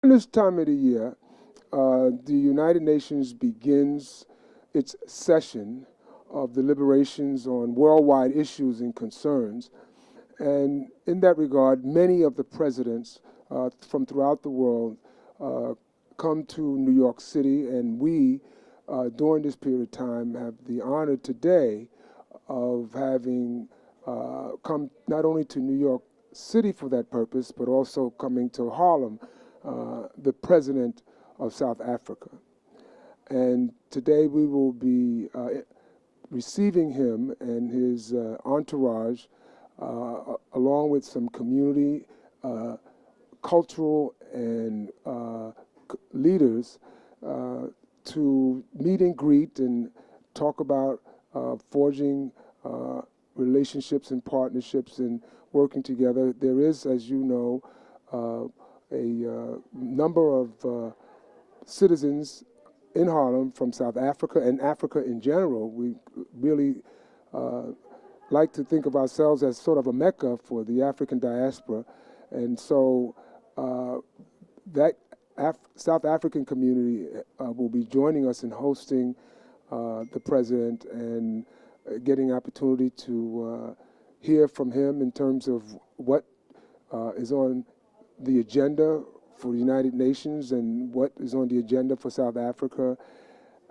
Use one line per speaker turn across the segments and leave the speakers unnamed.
This time of the year, the United Nations begins its session of deliberations on worldwide issues and concerns. And in that regard, many of the presidents from throughout the world come to New York City, and we, during this period of time, have the honor today of having come not only to New York City for that purpose, but also coming to Harlem, the president of South Africa. And today we will be receiving him and his entourage, along with some community, cultural, and leaders to meet and greet and talk about forging relationships and partnerships and working together. There is, as you know, a number of citizens in Harlem from South Africa and Africa in general. We really like to think of ourselves as sort of a mecca for the African diaspora. And so that South African community will be joining us in hosting the president and getting opportunity to hear from him in terms of what is on the agenda for the United Nations and what is on the agenda for South Africa,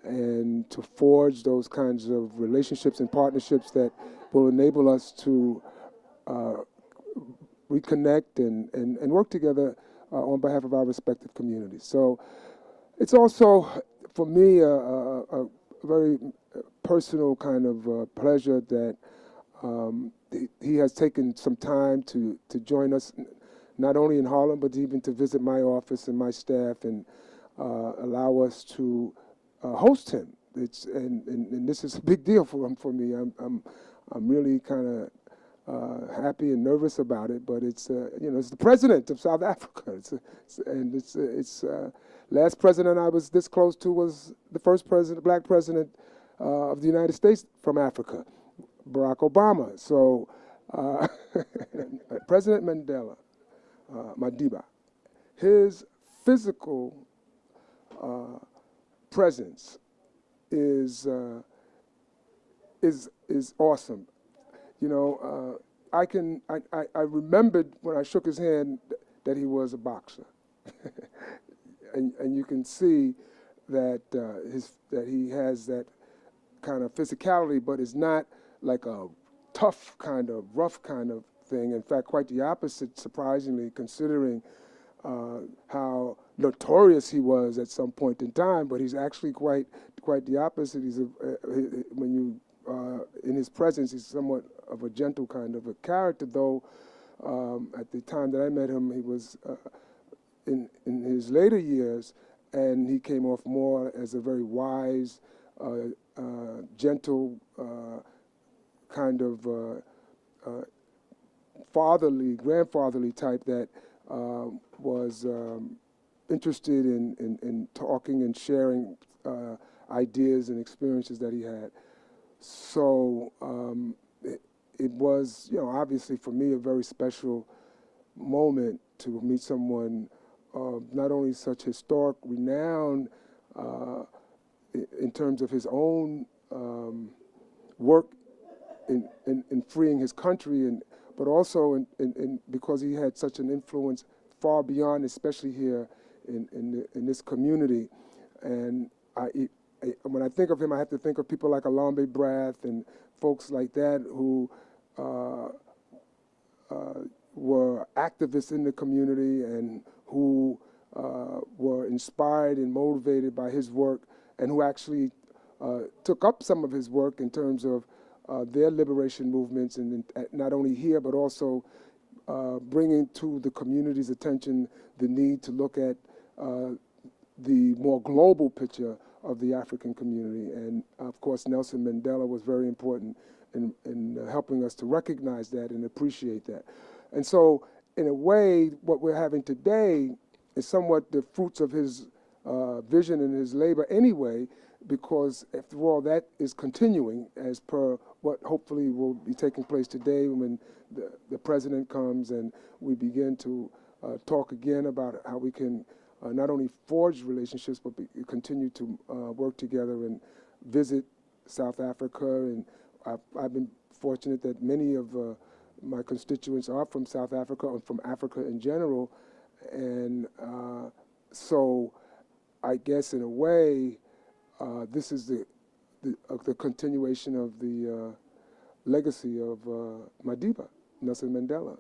and to forge those kinds of relationships and partnerships that will enable us to reconnect and work together on behalf of our respective communities. So it's also, for me, a very personal kind of pleasure that he has taken some time to join us, not only in Harlem, but even to visit my office and my staff and allow us to host him. And this is a big deal for me. I'm really kind of happy and nervous about it, but it's it's the president of South Africa. Last president I was this close to was the first black president of the United States from Africa, Barack Obama. So President Mandela. Madiba, his physical presence is awesome. You know, I remembered when I shook his hand that he was a boxer, and you can see that that he has that kind of physicality, but it's not like a tough kind of rough kind of thing. In fact, quite the opposite, surprisingly, considering how notorious he was at some point in time. But he's actually quite the opposite. He's when you in his presence, he's somewhat of a gentle kind of a character. Though at the time that I met him, he was in his later years, and he came off more as a very wise, gentle kind of grandfatherly type that was interested in talking and sharing ideas and experiences that he had. So it was, obviously for me a very special moment to meet someone of not only such historic renown in terms of his own work in freeing his country, but also because he had such an influence far beyond, especially here in this community. And when I think of him, I have to think of people like Alambe Brath and folks like that who were activists in the community and who were inspired and motivated by his work, and who actually took up some of his work in terms of their liberation movements, and not only here, but also bringing to the community's attention the need to look at the more global picture of the African community. And of course, Nelson Mandela was very important in helping us to recognize that and appreciate that. And so, in a way, what we're having today is somewhat the fruits of his vision and his labor anyway, because after all, that is continuing as per what hopefully will be taking place today when the president comes and we begin to talk again about how we can not only forge relationships, but continue to work together and visit South Africa. And I've been fortunate that many of my constituents are from South Africa or from Africa in general. And so I guess in a way, this is the continuation of the legacy of Madiba, Nelson Mandela.